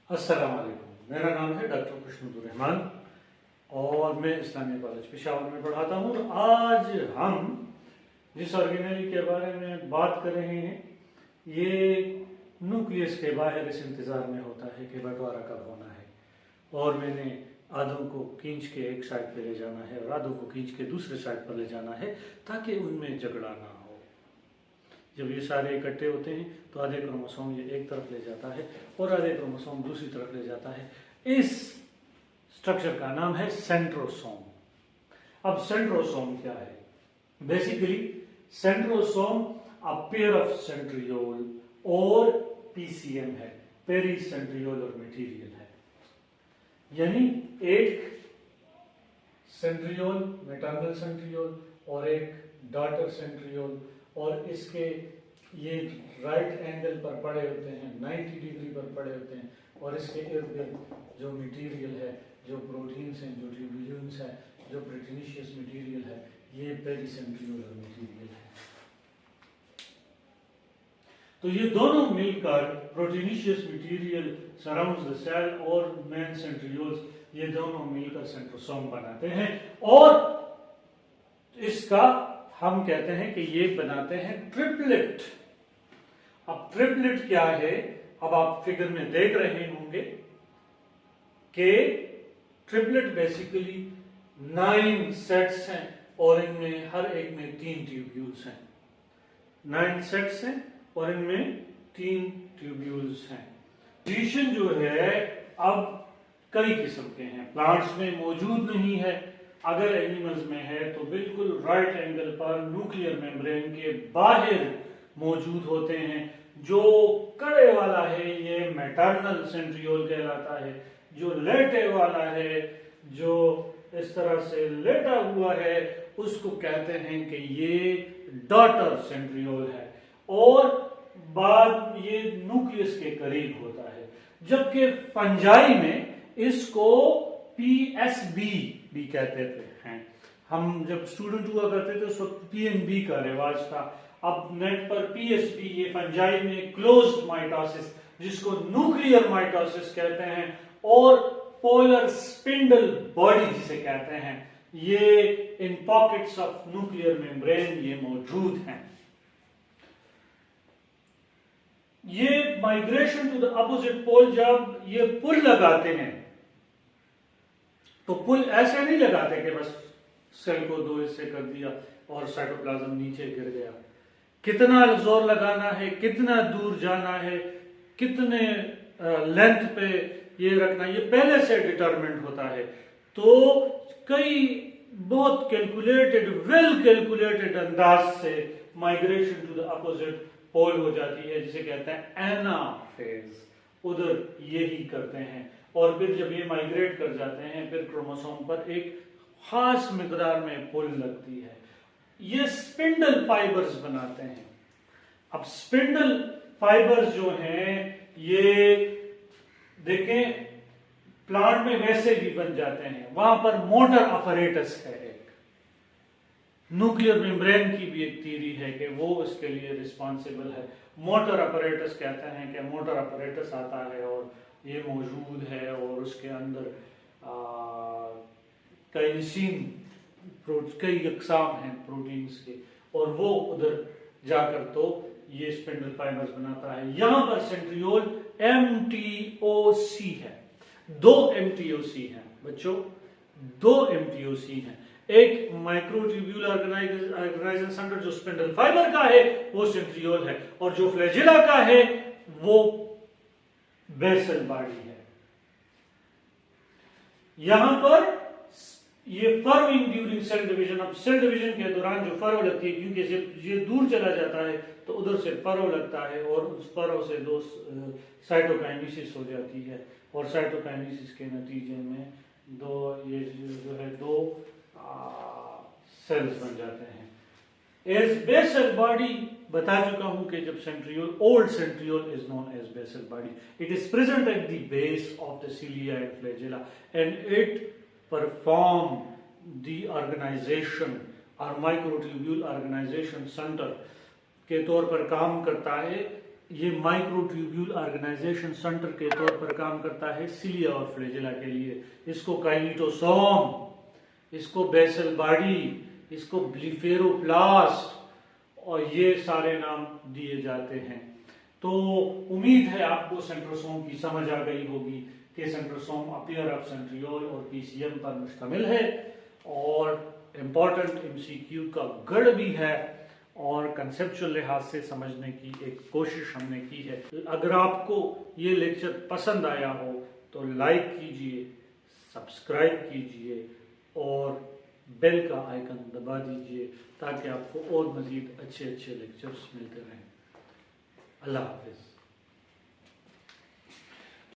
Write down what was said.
अस्सलाम वालेकुम। मेरा नाम है डॉक्टर खुशनुर और मैं इस्लामिया कॉलेज पेशावर में पढ़ाता हूँ। आज हम जिस ऑर्गेनेल के बारे में बात कर रहे हैं ये न्यूक्लियस के बाहर इस इंतज़ार में होता है कि बंटवारा कब होना है, और मैंने आधों को खींच के एक साइड पे ले जाना है और आधों को खींच के दूसरे साइड पर ले जाना है ताकि उनमें झगड़ा ना हो। जब ये सारे इकट्ठे होते हैं तो आधे क्रोमोसोम ये एक तरफ ले जाता है और आधे क्रोमोसोम दूसरी तरफ ले जाता है। इस स्ट्रक्चर का नाम है सेंट्रोसोम। अब सेंट्रोसोम क्या है? Basically centrosome a pair of centriole और पीसीएम है, पेरी सेंट्रियोल और मेटीरियल है। यानी एक सेंट्रियोल, मेटर्नल सेंट्रियोल और एक डॉटर सेंट्रियोल, और इसके ये राइट एंगल पर पड़े होते हैं, 90 डिग्री पर पड़े होते हैं, और इसके इर्द गिर्द जो मटेरियल है, जो प्रोटीन्स हैं, जो ट्यूब्यूल्स है, जो प्रोटीनिशियस मटेरियल है, ये पेरीसेंट्रियोलर मटेरियल है। तो ये दोनों मिलकर proteinaceous material surrounds the cell और मेन सेंट्रियोल्स, ये दोनों मिलकर सेंट्रोसोम बनाते हैं, और इसका हम कहते हैं कि ये बनाते हैं ट्रिपलेट। अब ट्रिपलेट क्या है? अब आप फिगर में देख रहे होंगे कि ट्रिपलेट बेसिकली 9 सेट्स हैं और इनमें हर एक में 3 ट्यूब्यूल्स हैं। 9 सेट्स हैं और इनमें 3 ट्यूब्यूल्स हैं। पोजीशन जो है अब कई किस्म के हैं। प्लांट्स में मौजूद नहीं है, अगर एनिमल्स में है तो बिल्कुल राइट एंगल पर न्यूक्लियर मेम्ब्रेन के बाहर मौजूद होते हैं। जो कड़े वाला है ये मैटरनल सेंट्रियोल कहलाता है, जो लेटे वाला है, जो इस तरह से लेटा हुआ है, उसको कहते हैं कि ये डॉटर सेंट्रियोल है, और बाद ये न्यूक्लियस के करीब होता है। जबकि फंजाई में इसको पीएसबी भी कहते हैं। हम जब स्टूडेंट हुआ करते थे उस वक्त पीएनबी का रिवाज था। अब नेट पर पीएसबी, ये फंजाई में क्लोज्ड माइटोसिस, जिसको न्यूक्लियर माइटोसिस कहते हैं, और पोलर स्पिंडल बॉडी जिसे कहते हैं, ये in pockets of nuclear membrane ये मौजूद हैं। ये migration to the opposite pole, जब ये पुल लगाते हैं तो पुल ऐसे नहीं लगाते कि बस सेल को 2 हिस्से कर दिया और साइटोप्लाज्म नीचे गिर गया। कितना जोर लगाना है, कितना दूर जाना है, कितने लेंथ पे ये रखना, ये पहले से डिटरमिन्ड होता है। तो कई बहुत कैलकुलेटेड, वेल कैलकुलेटेड अंदाज से migration to the opposite pole हो जाती है, जिसे कहते हैं एनाफेज। उधर यही करते हैं, और फिर जब ये माइग्रेट कर जाते हैं फिर क्रोमोसोम पर एक खास मिकदार में पुल लगती है। ये स्पिंडल फाइबर्स बनाते हैं। अब स्पिंडल फाइबर्स जो हैं ये देखें प्लांट में वैसे भी बन जाते हैं, वहां पर मोटर अपरेटस है। एक न्यूक्लियर मेम्ब्रेन की भी एक थ्योरी है कि वो इसके लिए रिस्पॉन्सिबल है। मोटर अपरेटस कहते हैं कि मोटर अपरेटस आता है और ये मौजूद है, और उसके अंदर काइनेसिन कई अक़साम हैं प्रोटीन्स के, और वो उधर जाकर तो ये स्पिंडल फाइबर्स बनाता है। यहां पर सेंट्रियोल एमटीओसी है। 2 एमटीओसी हैं बच्चों, 2 एमटीओसी हैं। एक माइक्रोट्यूब्यूल ऑर्गेनाइजेशन सेंटर जो स्पिंडल फाइबर का है वो सेंट्रियोल है, और जो फ्लैजेला का है वो बेसल बॉडी है। यहां पर ये फर्विंग ड्यूरिंग सेल डिवीजन। अब सेल डिवीजन के दौरान जो फरो लगती है, क्योंकि जब ये दूर चला जाता है तो उधर से फरो लगता है, और उस फरो से 2 साइटोकाइनेसिस हो जाती है, और साइटोकाइनेसिस के नतीजे में 2 सेल्स बन जाते हैं। एज बेसल बॉडी बता चुका हूं कि जब centriole, old centriole is known as basal body. It is present at the base of the cilia and flagella, and it perform the organization और माइक्रोट्यूब्यूल ऑर्गेनाइजेशन सेंटर के तौर पर काम करता है ये माइक्रोट्यूब्यूल ऑर्गेनाइजेशन सेंटर के तौर पर काम करता है सिलिया और फ्लैजेला के लिए। इसको काइनिटोसोम, इसको बेसल बॉडी, इसको ब्लीफेरोप्लास्ट, और ये सारे नाम दिए जाते हैं। तो उम्मीद है आपको सेंट्रोसोम की समझ आ गई होगी कि सेंट्रोसोम अपियर ऑफ सेंट्रियोल और पीसीएम पर मुश्तमिल है और इम्पोर्टेंट एमसीक्यू का गढ़ भी है और कंसेप्चुअल लिहाज से समझने की एक कोशिश हमने की है। अगर आपको ये लेक्चर पसंद आया हो तो लाइक कीजिए, सब्सक्राइब कीजिए और बेल का आइकन दबा दीजिए ताकि आपको और मज़ीद अच्छे अच्छे लेक्चर्स मिलते रहें। अल्लाह हाफिज़।